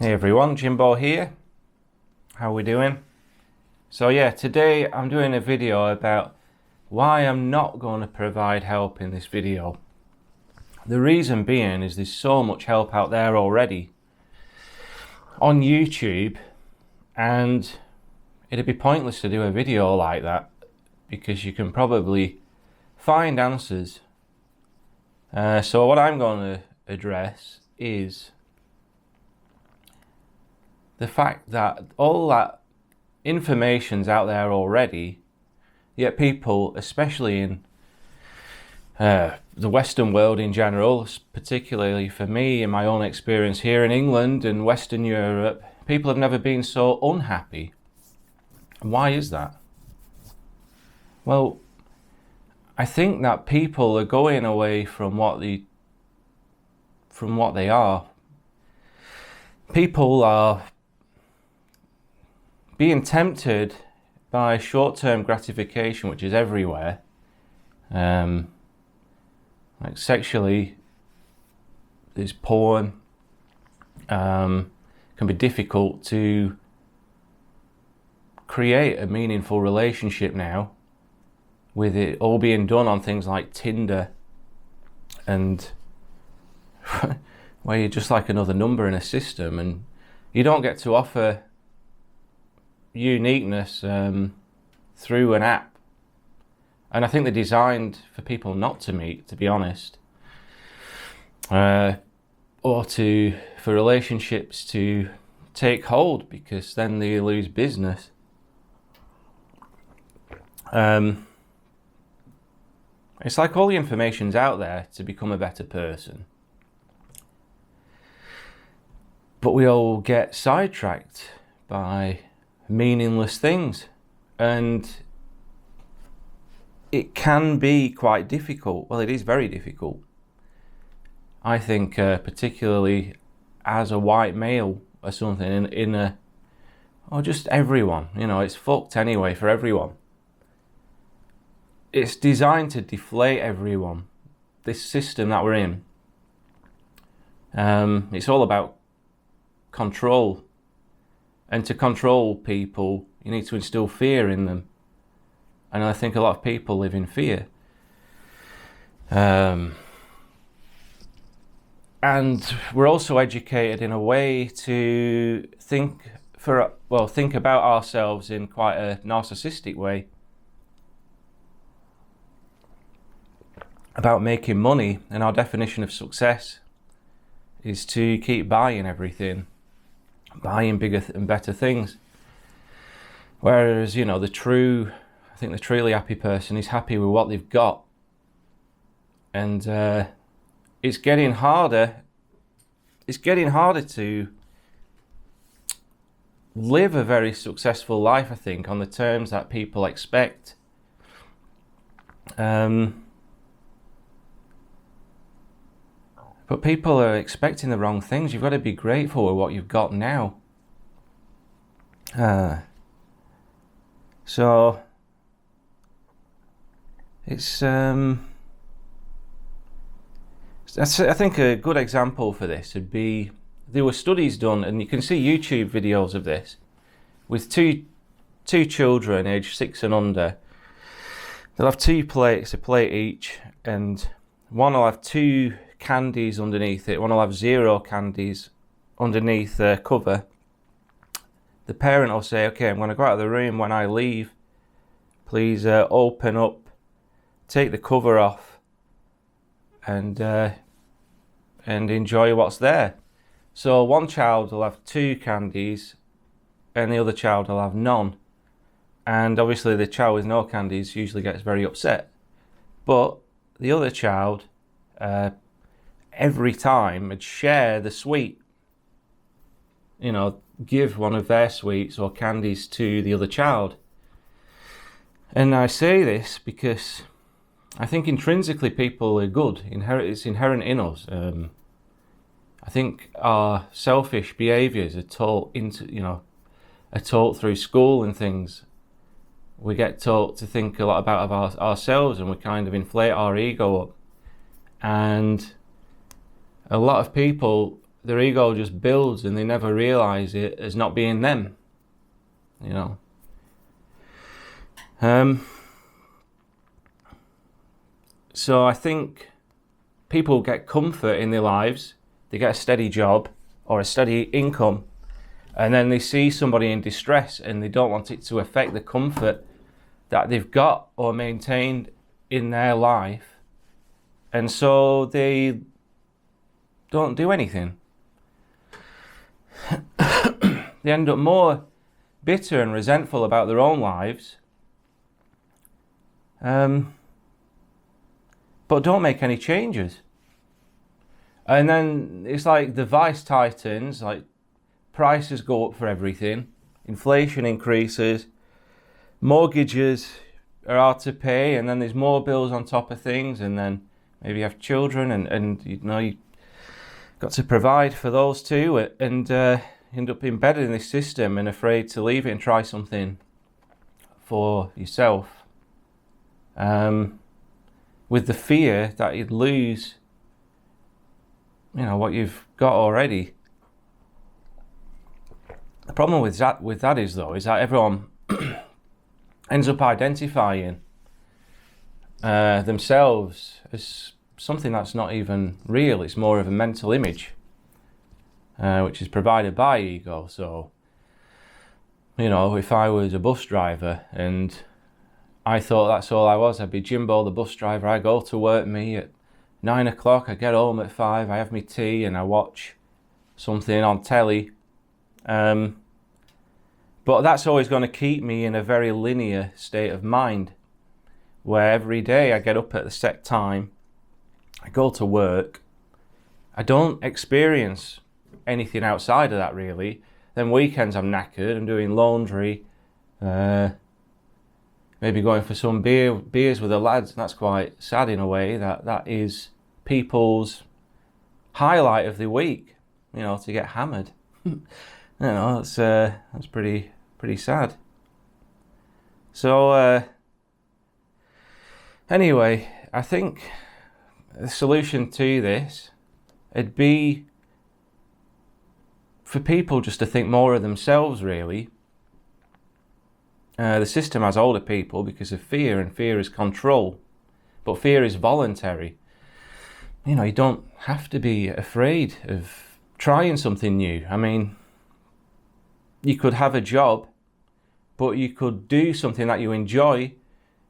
Hey everyone, Jimbo here. How are we doing? So yeah, today I'm doing a video about why I'm not going to provide help in this video. The reason being is there's so much help out there already on YouTube, and it'd be pointless to do a video like that because you can probably find answers. So what I'm going to address is the fact that all that information's out there already, yet people, especially in the Western world in general, particularly for me in my own experience here in England and Western Europe, people have never been so unhappy. Why is that? Well, I think that people are going away from what they are. People are being tempted by short-term gratification, which is everywhere. Like sexually, there's porn. Can be difficult to create a meaningful relationship now, with it all being done on things like Tinder, and where you're just like another number in a system, and you don't get to offer uniqueness through an app. And I think they're designed for people not to meet, to be honest, or for relationships to take hold, because then they lose business. It's like all the information's out there to become a better person, but we all get sidetracked by meaningless things, and it can be quite difficult. Well, it is very difficult, I think, particularly as a white male or something, or just everyone, it's fucked anyway for everyone. It's designed to deflate everyone, this system that we're in. It's all about control. And to control people, you need to instill fear in them. And I think a lot of people live in fear. And we're also educated in a way to think about ourselves in quite a narcissistic way. About making money, and our definition of success is to keep buying everything. Buying bigger and better things. Whereas, the truly happy person is happy with what they've got. And it's getting harder. It's getting harder to live a very successful life, I think, on the terms that people expect. But people are expecting the wrong things. You've got to be grateful with what you've got now. So it's I think a good example for this would be, there were studies done, and you can see YouTube videos of this, with two children aged 6 and under. They'll have 2 plates, a plate each, and one will have 2 candies underneath it, one will have 0 candies underneath the cover. The parent will say, okay, I'm going to go out of the room. When I leave, please open up, take the cover off, and enjoy what's there. So one child will have 2 candies and the other child will have none. And obviously the child with no candies usually gets very upset. But the other child, every time, would share the sweet. Give one of their sweets or candies to the other child. And I say this because I think intrinsically people are good. It's inherent in us. I think our selfish behaviours are taught through school and things. We get taught to think a lot about ourselves, and we kind of inflate our ego up. And a lot of people their ego just builds and they never realize it as not being them, you know. So I think people get comfort in their lives, they get a steady job or a steady income, and then they see somebody in distress and they don't want it to affect the comfort that they've got or maintained in their life, and so they don't do anything. They end up more bitter and resentful about their own lives, but don't make any changes. And then it's like the vice titans, like prices go up for everything, inflation increases, mortgages are hard to pay, and then there's more bills on top of things, and then maybe you have children, and you know, you got to provide for those too, and end up embedded in this system and afraid to leave it and try something for yourself, with the fear that you'd lose, you know, what you've got already. The problem with that is that everyone ends up identifying themselves as something that's not even real. It's more of a mental image, which is provided by ego. So, you know, if I was a bus driver and I thought that's all I was, I'd be Jimbo the bus driver. I go to work at 9 o'clock, I get home at 5, I have my tea and I watch something on telly. But that's always going to keep me in a very linear state of mind, where every day I get up at the set time, I go to work, I don't experience anything outside of that really. Then weekends I'm knackered, I'm doing laundry, maybe going for some beers with the lads, and that's quite sad in a way. That is people's highlight of the week, you know, to get hammered. You know, that's pretty sad. So anyway, I think the solution to this, it'd be for people just to think more of themselves, really. The system has older people because of fear, and fear is control. But fear is voluntary. You know, you don't have to be afraid of trying something new. I mean, you could have a job, but you could do something that you enjoy,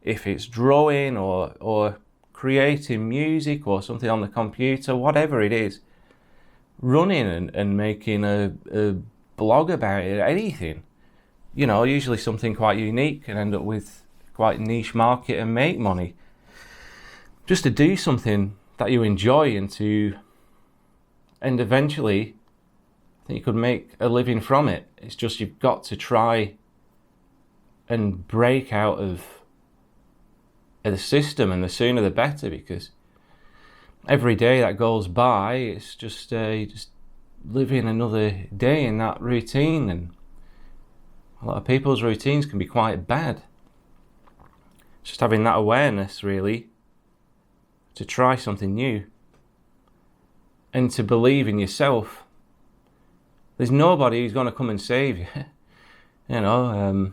if it's drawing or creating music or something on the computer, whatever it is, running and making a blog about it, anything. You know, usually something quite unique, and end up with quite a niche market and make money. Just to do something that you enjoy and eventually I think you could make a living from it. It's just you've got to try and break out of the system, and the sooner the better, because every day that goes by, it's just you just living another day in that routine, and a lot of people's routines can be quite bad. Just having that awareness, really, to try something new and to believe in yourself. There's nobody who's going to come and save you, you know.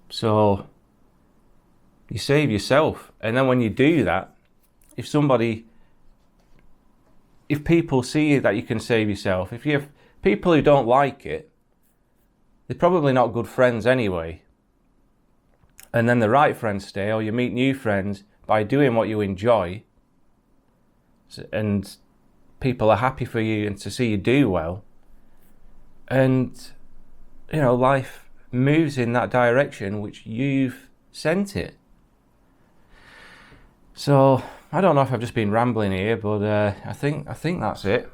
So you save yourself, and then when you do that, if people see that you can save yourself, if you have people who don't like it, they're probably not good friends anyway. And then the right friends stay, or you meet new friends by doing what you enjoy, and people are happy for you and to see you do well. And, you know, life moves in that direction which you've sent it. So I don't know if I've just been rambling here, but I think that's it.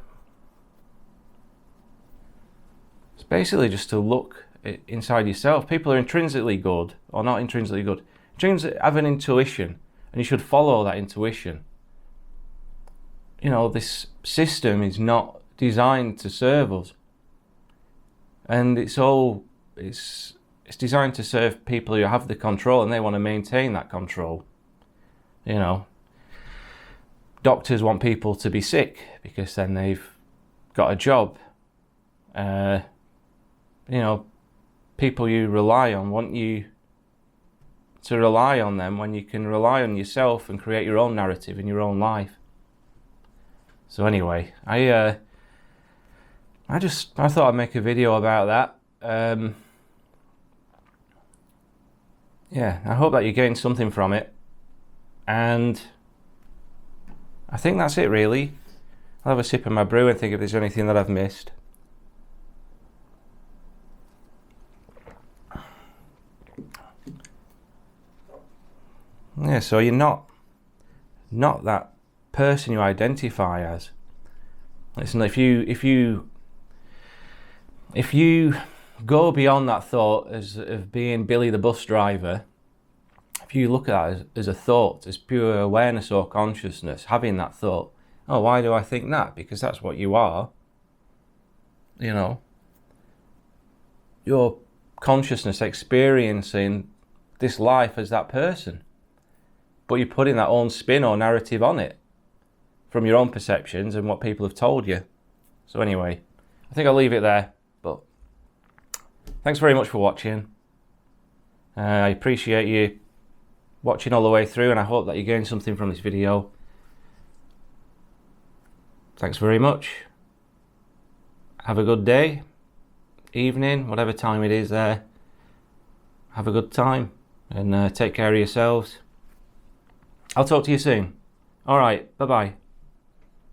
It's basically just to look inside yourself. People are intrinsically good or not intrinsically good. Have an intuition, and you should follow that intuition. You know, this system is not designed to serve us, and it's designed to serve people who have the control and they want to maintain that control. You know, doctors want people to be sick because then they've got a job. You know, people you rely on want you to rely on them when you can rely on yourself and create your own narrative in your own life. So anyway, I thought I'd make a video about that. Yeah, I hope that you're getting something from it, and I think that's it really. I'll have a sip of my brew and think if there's anything that I've missed. Yeah, so you're not that person you identify as. Listen, if you go beyond that thought of being Billy the bus driver, if you look at that as a thought, as pure awareness or consciousness, having that thought, oh, why do I think that? Because that's what you are. You know, your consciousness experiencing this life as that person, but you're putting that own spin or narrative on it from your own perceptions and what people have told you. So anyway, I think I'll leave it there, but thanks very much for watching. I appreciate you watching all the way through, and I hope that you're getting something from this video. Thanks very much. Have a good day, evening, whatever time it is there. Have a good time, and take care of yourselves. I'll talk to you soon. All right, bye-bye.